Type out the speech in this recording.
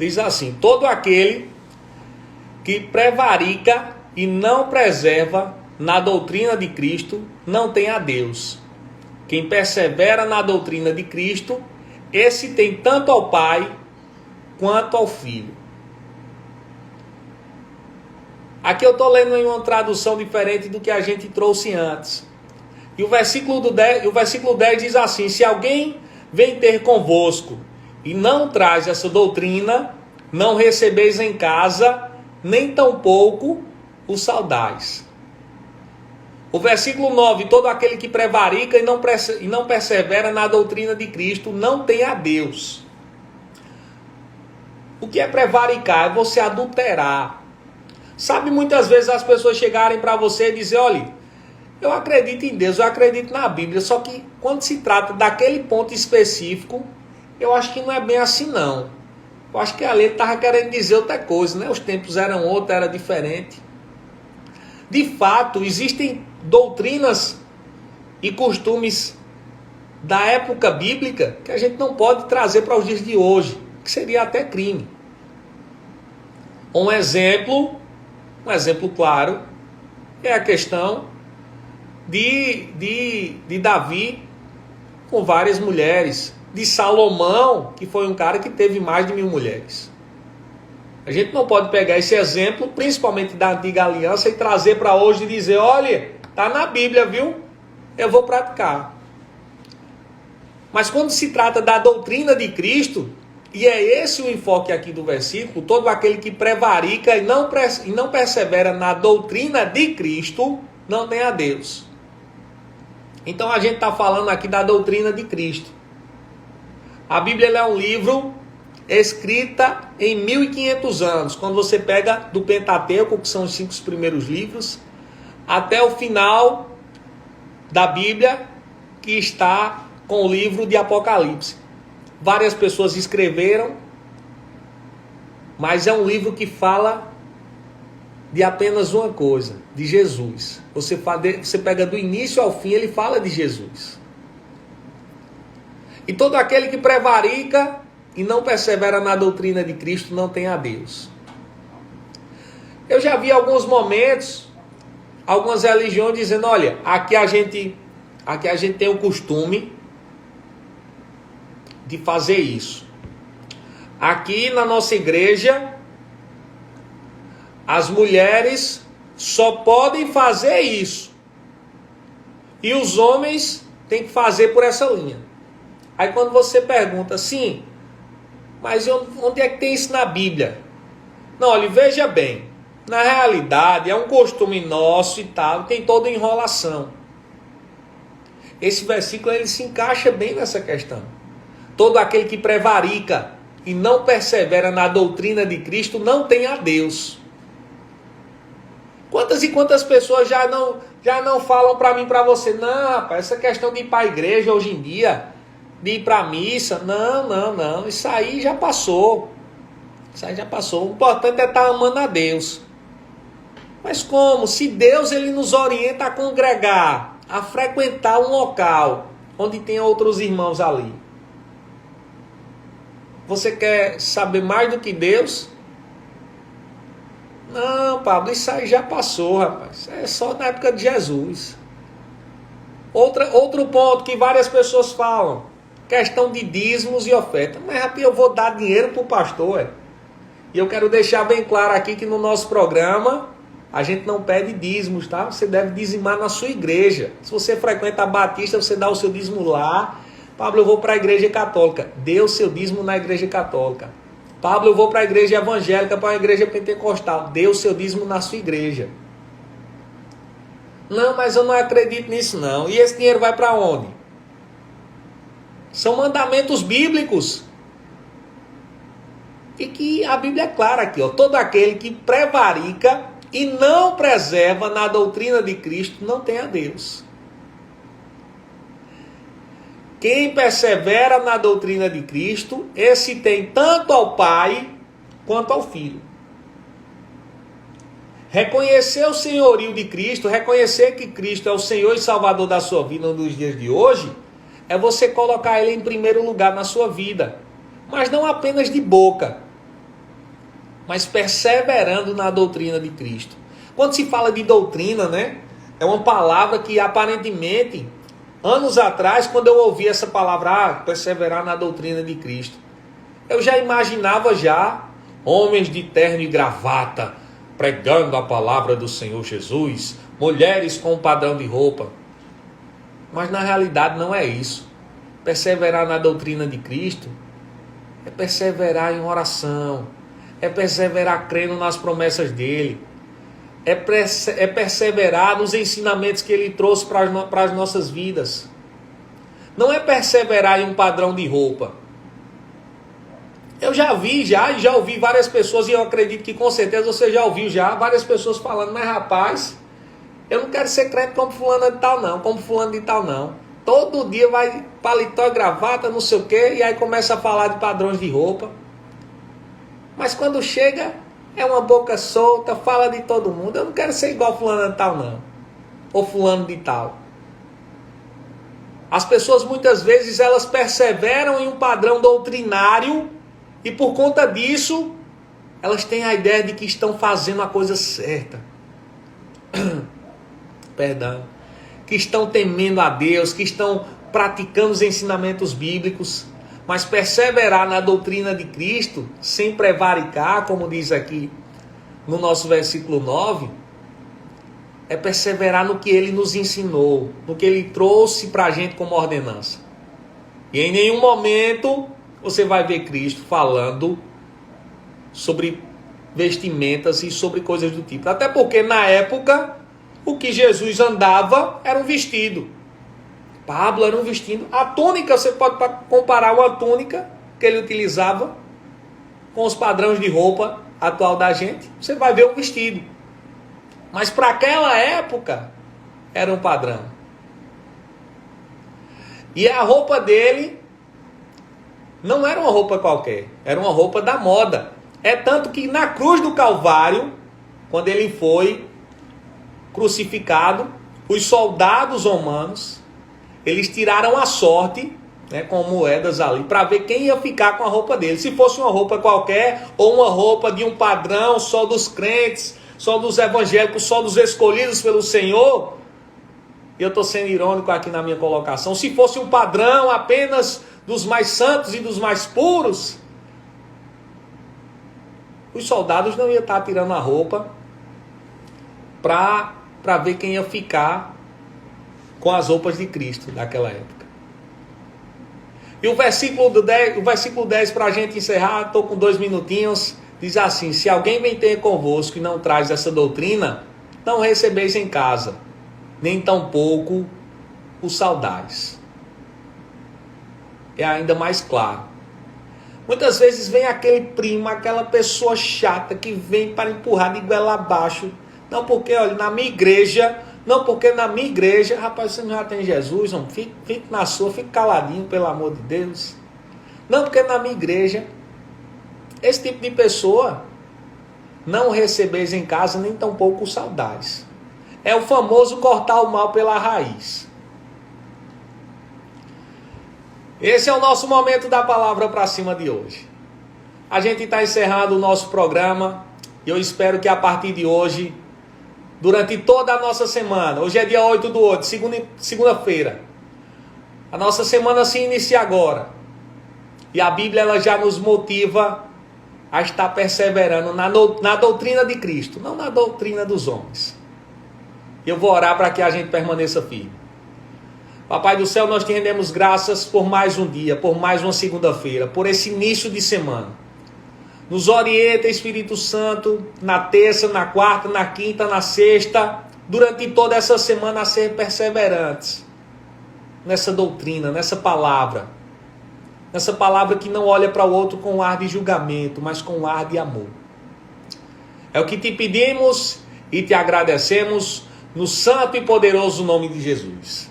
Diz assim: todo aquele que prevarica e não preserva na doutrina de Cristo não tem a Deus. Quem persevera na doutrina de Cristo, esse tem tanto ao Pai quanto ao Filho. Aqui eu estou lendo em uma tradução diferente do que a gente trouxe antes. E o versículo 10 diz assim: se alguém vem ter convosco e não traz essa doutrina, não recebeis em casa, nem tampouco o saudais. O versículo 9: todo aquele que prevarica e não persevera na doutrina de Cristo não tem a Deus. O que é prevaricar? É você adulterar. Sabe, muitas vezes as pessoas chegarem para você e dizer: olha, eu acredito em Deus, eu acredito na Bíblia, só que quando se trata daquele ponto específico, eu acho que não é bem assim não. Eu acho que a lei estava querendo dizer outra coisa, né? Os tempos eram outros, era diferente. De fato, existem doutrinas e costumes da época bíblica que a gente não pode trazer para os dias de hoje, que seria até crime. Um exemplo claro é a questão de Davi com várias mulheres, de Salomão, que foi um cara que teve mais de 1000 mulheres. A gente não pode pegar esse exemplo, principalmente da antiga aliança, e trazer para hoje e dizer: olha, está na Bíblia, viu? Eu vou praticar. Mas quando se trata da doutrina de Cristo, e é esse o enfoque aqui do versículo, todo aquele que prevarica e não persevera na doutrina de Cristo, não tem a Deus. Então a gente está falando aqui da doutrina de Cristo. A Bíblia é um livro escrita em 1500 anos. Quando você pega do Pentateuco, que são os 5 primeiros livros, até o final da Bíblia, que está com o livro de Apocalipse. Várias pessoas escreveram, mas é um livro que fala de apenas uma coisa, de Jesus. Você pega do início ao fim, ele fala de Jesus. E todo aquele que prevarica e não persevera na doutrina de Cristo não tem a Deus. Eu já vi alguns momentos, algumas religiões dizendo: olha, aqui a gente tem o costume de fazer isso. Aqui na nossa igreja, as mulheres só podem fazer isso. E os homens têm que fazer por essa linha. Aí quando você pergunta assim, mas onde é que tem isso na Bíblia? Não, olha, veja bem. Na realidade, é um costume nosso e tal, tem toda enrolação. Esse versículo ele se encaixa bem nessa questão. Todo aquele que prevarica e não persevera na doutrina de Cristo não tem a Deus. Quantas e quantas pessoas já não falam para mim, para você: não, rapaz, essa questão de ir para a igreja hoje em dia, de ir para a missa, não, isso aí já passou. Isso aí já passou. O importante é estar amando a Deus. Mas como? Se Deus ele nos orienta a congregar, a frequentar um local onde tem outros irmãos ali. Você quer saber mais do que Deus? Não, Pablo, isso aí já passou, rapaz. É só na época de Jesus. Outro ponto que várias pessoas falam: questão de dízimos e oferta. Mas, rapaz, eu vou dar dinheiro para o pastor. E eu quero deixar bem claro aqui que no nosso programa a gente não pede dízimos, tá? Você deve dizimar na sua igreja. Se você frequenta a Batista, você dá o seu dízimo lá. Pablo, eu vou para a igreja católica. Dê o seu dízimo na igreja católica. Pablo, eu vou para a igreja evangélica, para a igreja pentecostal. Dê o seu dízimo na sua igreja. Não, mas eu não acredito nisso não. E esse dinheiro vai para onde? São mandamentos bíblicos. E que a Bíblia é clara aqui, ó. Todo aquele que prevarica e não preserva na doutrina de Cristo não tem a Deus. Quem persevera na doutrina de Cristo, esse tem tanto ao Pai quanto ao Filho. Reconhecer o senhorio de Cristo, reconhecer que Cristo é o Senhor e Salvador da sua vida nos dias de hoje, é você colocar Ele em primeiro lugar na sua vida. Mas não apenas de boca. mas perseverando na doutrina de Cristo. Quando se fala de doutrina, né, é uma palavra que aparentemente, anos atrás, quando eu ouvi essa palavra, perseverar na doutrina de Cristo, eu já imaginava homens de terno e gravata, pregando a palavra do Senhor Jesus, mulheres com um padrão de roupa. Mas na realidade não é isso. Perseverar na doutrina de Cristo é perseverar em oração, é perseverar crendo nas promessas dele, é perseverar nos ensinamentos que ele trouxe para as nossas vidas. Não é perseverar em um padrão de roupa. Eu já ouvi várias pessoas, e eu acredito que com certeza você já ouviu várias pessoas falando, mas rapaz, eu não quero ser crente como fulano de tal não, como fulano de tal não. Todo dia vai paletó e gravata, não sei o quê, e aí começa a falar de padrões de roupa. Mas quando chega, é uma boca solta, fala de todo mundo. Eu não quero ser igual fulano de tal não, ou fulano de tal. As pessoas muitas vezes elas perseveram em um padrão doutrinário, e por conta disso, elas têm a ideia de que estão fazendo a coisa certa. Perdão. Que estão temendo a Deus, que estão praticando os ensinamentos bíblicos. Mas perseverar na doutrina de Cristo, sem prevaricar, como diz aqui no nosso versículo 9, é perseverar no que ele nos ensinou, no que ele trouxe para a gente como ordenança. E em nenhum momento você vai ver Cristo falando sobre vestimentas e sobre coisas do tipo. Até porque na época, o que Jesus andava era um vestido. Pablo era um vestido. A túnica, você pode comparar uma túnica que ele utilizava com os padrões de roupa atual da gente. Você vai ver o vestido. Mas para aquela época, era um padrão. E a roupa dele não era uma roupa qualquer, era uma roupa da moda. É tanto que na cruz do Calvário, quando ele foi crucificado, os soldados romanos, eles tiraram a sorte, né, com moedas ali, para ver quem ia ficar com a roupa dele. Se fosse uma roupa qualquer, ou uma roupa de um padrão só dos crentes, só dos evangélicos, só dos escolhidos pelo Senhor, eu estou sendo irônico aqui na minha colocação, se fosse um padrão apenas dos mais santos e dos mais puros, os soldados não iam estar tirando a roupa para ver quem ia ficar com as roupas de Cristo daquela época. E o versículo 10 para a gente encerrar, estou com 2 minutinhos, diz assim: se alguém vem ter convosco e não traz essa doutrina, não recebeis em casa, nem tampouco os saudais. É ainda mais claro. Muitas vezes vem aquele primo, aquela pessoa chata que vem para empurrar de goela abaixo. Não porque, olha, na minha igreja, rapaz, você não já tem Jesus, não, fique na sua, fique caladinho, pelo amor de Deus. Não, porque na minha igreja, esse tipo de pessoa, não recebeis em casa, nem tampouco os saudais. É o famoso cortar o mal pela raiz. Esse é o nosso momento da palavra para cima de hoje. A gente está encerrando o nosso programa e eu espero que a partir de hoje, durante toda a nossa semana, hoje é dia 8/8, segunda-feira, a nossa semana se inicia agora. E a Bíblia ela já nos motiva a estar perseverando na doutrina de Cristo, não na doutrina dos homens. Eu vou orar para que a gente permaneça firme. Papai do céu, nós te rendemos graças por mais um dia, por mais uma segunda-feira, por esse início de semana. Nos orienta, Espírito Santo, na terça, na quarta, na quinta, na sexta, durante toda essa semana a ser perseverantes nessa doutrina, nessa palavra que não olha para o outro com um ar de julgamento, mas com um ar de amor. É o que te pedimos e te agradecemos no santo e poderoso nome de Jesus.